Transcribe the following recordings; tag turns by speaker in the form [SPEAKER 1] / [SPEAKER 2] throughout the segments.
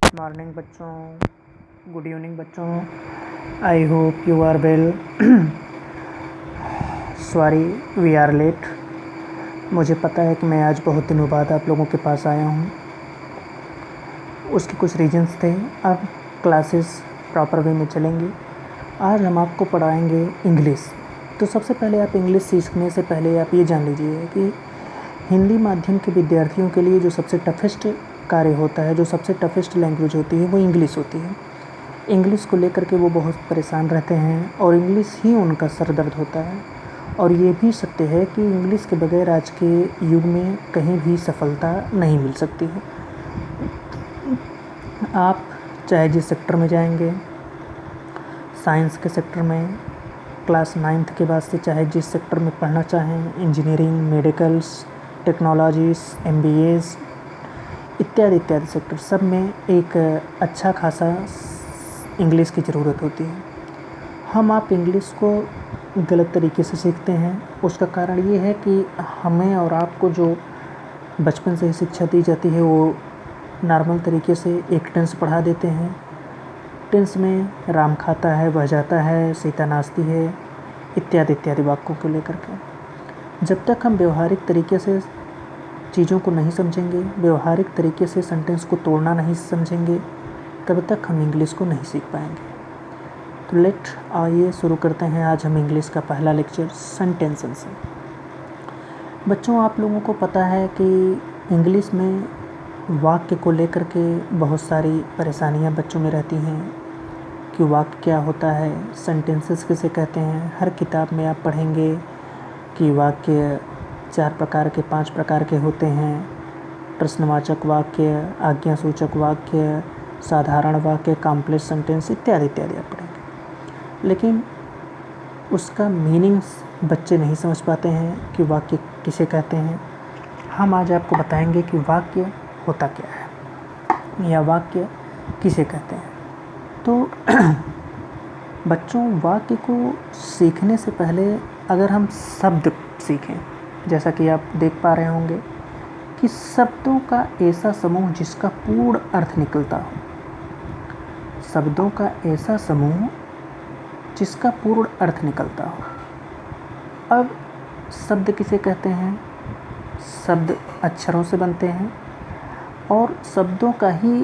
[SPEAKER 1] Morning बच्चों, good evening बच्चों। I hope you are well. Sorry we are late. मुझे पता है कि मैं आज बहुत दिनों बाद आप लोगों के पास आया हूँ। उसके कुछ रीजंस थे। अब क्लासेस प्रॉपर वे में चलेंगी। आज हम आपको पढ़ाएंगे इंग्लिश। तो सबसे पहले आप इंग्लिश सीखने से पहले आप ये जान लीजिए कि हिंदी माध्यम के विद्यार्थियों के लिए जो सबसे टफेस्ट कार्य होता है, जो सबसे टफेस्ट लैंग्वेज होती है, वो इंग्लिश होती है। इंग्लिश को लेकर के वो बहुत परेशान रहते हैं और इंग्लिश ही उनका सर दर्द होता है। और ये भी सत्य है कि इंग्लिश के बगैर आज के युग में कहीं भी सफलता नहीं मिल सकती है। आप चाहे जिस सेक्टर में जाएंगे, साइंस के सेक्टर में क्लास 9th के बाद से चाहे जिस सेक्टर में पढ़ना चाहें, इंजीनियरिंग, मेडिकल्स, टेक्नोलॉजीज़, MBAs इत्यादि इत्यादि सेक्टर, सब में एक अच्छा खासा इंग्लिश की ज़रूरत होती है। हम आप इंग्लिश को गलत तरीके से सीखते हैं। उसका कारण ये है कि हमें और आपको जो बचपन से ही शिक्षा दी जाती है वो नॉर्मल तरीके से एक टेंस पढ़ा देते हैं। टेंस में राम खाता है, वह जाता है, सीता नाचती है, इत्यादि इत्यादि वाक्यों को लेकर के। जब तक हम व्यवहारिक तरीके से चीज़ों को नहीं समझेंगे, व्यवहारिक तरीके से सेंटेंस को तोड़ना नहीं समझेंगे, तब तक हम इंग्लिश को नहीं सीख पाएंगे। तो आइए शुरू करते हैं आज हम इंग्लिश का पहला लेक्चर सेंटेंसेस से। बच्चों, आप लोगों को पता है कि इंग्लिश में वाक्य को लेकर के बहुत सारी परेशानियां बच्चों में रहती हैं कि वाक्य क्या होता है, सेंटेंसेस किसे कहते हैं। हर किताब में आप पढ़ेंगे कि वाक्य 4 प्रकार के 5 प्रकार के होते हैं। प्रश्नवाचक वाक्य, आज्ञासूचक वाक्य, साधारण वाक्य, कॉम्प्लेक्स सेंटेंस इत्यादि इत्यादि आप पढ़ेंगे। लेकिन उसका मीनिंग्स बच्चे नहीं समझ पाते हैं कि वाक्य किसे कहते हैं। हम आज आपको बताएंगे कि वाक्य होता क्या है या वाक्य किसे कहते हैं। तो बच्चों, वाक्य को सीखने से पहले अगर हम शब्द सीखें, जैसा कि आप देख पा रहे होंगे कि शब्दों का ऐसा समूह जिसका पूर्ण अर्थ निकलता हो, शब्दों का ऐसा समूह जिसका पूर्ण अर्थ निकलता हो। अब शब्द किसे कहते हैं? शब्द अक्षरों से बनते हैं और शब्दों का ही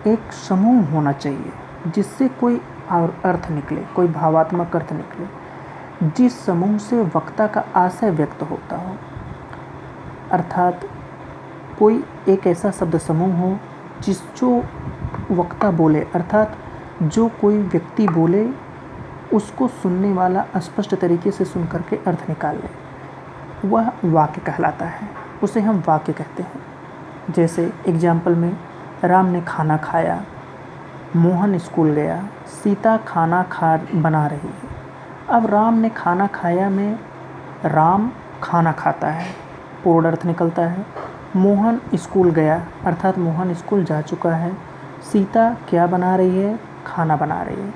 [SPEAKER 1] एक समूह होना चाहिए जिससे कोई और अर्थ निकले, कोई भावात्मक अर्थ निकले, जिस समूह से वक्ता का आशय व्यक्त होता हो। अर्थात कोई एक ऐसा शब्द समूह हो जो वक्ता बोले, अर्थात जो कोई व्यक्ति बोले उसको सुनने वाला स्पष्ट तरीके से सुन करके अर्थ निकाल ले, वह वाक्य कहलाता है। उसे हम वाक्य कहते हैं। जैसे एग्जाम्पल में, राम ने खाना खाया, मोहन स्कूल गया, सीता खाना बना रही है। अब राम ने खाना खाया में राम खाना खाता है, पूर्ण अर्थ निकलता है। मोहन स्कूल गया, अर्थात मोहन स्कूल जा चुका है। सीता क्या बना रही है? खाना बना रही है।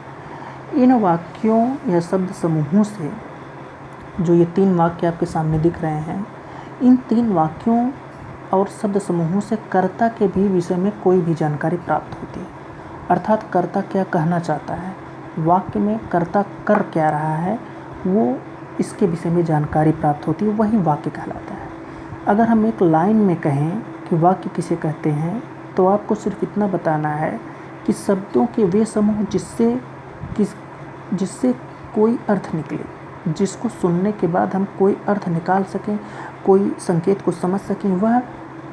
[SPEAKER 1] इन वाक्यों या शब्द समूहों से, जो ये 3 वाक्य आपके सामने दिख रहे हैं, इन 3 वाक्यों और शब्द समूहों से कर्ता के भी विषय में कोई भी जानकारी प्राप्त होती है। अर्थात कर्ता क्या कहना चाहता है, वाक्य में कर्ता कर क्या रहा है, वो इसके विषय में जानकारी प्राप्त होती है, वही वाक्य कहलाता है। अगर हम एक लाइन में कहें कि वाक्य किसे कहते हैं, तो आपको सिर्फ इतना बताना है कि शब्दों के वे समूह जिससे कोई अर्थ निकले, जिसको सुनने के बाद हम कोई अर्थ निकाल सकें, कोई संकेत को समझ सकें, वह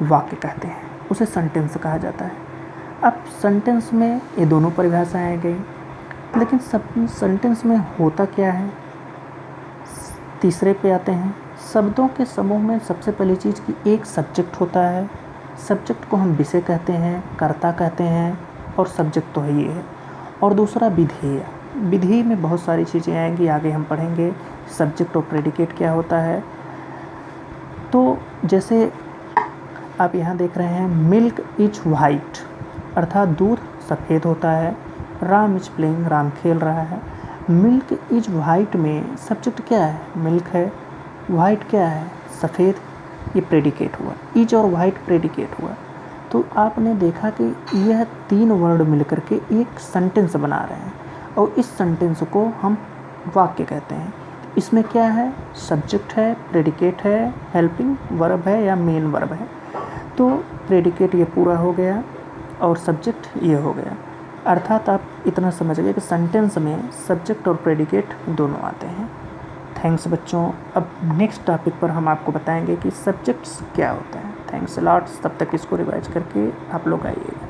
[SPEAKER 1] वाक्य कहते हैं। उसे सेंटेंस कहा जाता है। अब सेंटेंस में ये दोनों परिभाषाएं आ गई, लेकिन सब सेंटेंस में होता क्या है? तीसरे पे आते हैं। शब्दों के समूह में सबसे पहली चीज़ कि एक सब्जेक्ट होता है। सब्जेक्ट को हम विषय कहते हैं, कर्ता कहते हैं, और सब्जेक्ट तो है ये है। और दूसरा विधेय। विधेय में बहुत सारी चीज़ें आएंगी, आगे हम पढ़ेंगे सब्जेक्ट और प्रेडिकेट क्या होता है। तो जैसे आप यहाँ देख रहे हैं, मिल्क इज वाइट, अर्थात दूध सफ़ेद होता है। राम इज प्लेइंग, राम खेल रहा है। मिल्क इज वाइट में सब्जेक्ट क्या है? मिल्क है। वाइट क्या है? सफ़ेद। ये प्रेडिकेट हुआ। इज और वाइट प्रेडिकेट हुआ। तो आपने देखा कि यह 3 वर्ड मिलकर के एक सेंटेंस बना रहे हैं और इस सेंटेंस को हम वाक्य कहते हैं। इसमें क्या है, सब्जेक्ट है, प्रेडिकेट है, हेल्पिंग वर्ब है या मेन वर्ब है। तो प्रेडिकेट ये पूरा हो गया और सब्जेक्ट ये हो गया। अर्थात आप इतना समझ गए कि सेंटेंस में सब्जेक्ट और प्रेडिकेट दोनों आते हैं। थैंक्स बच्चों। अब नेक्स्ट टॉपिक पर हम आपको बताएंगे कि सब्जेक्ट्स क्या होते हैं। Thanks a lot. तब तक इसको रिवाइज करके आप लोग आइएगा।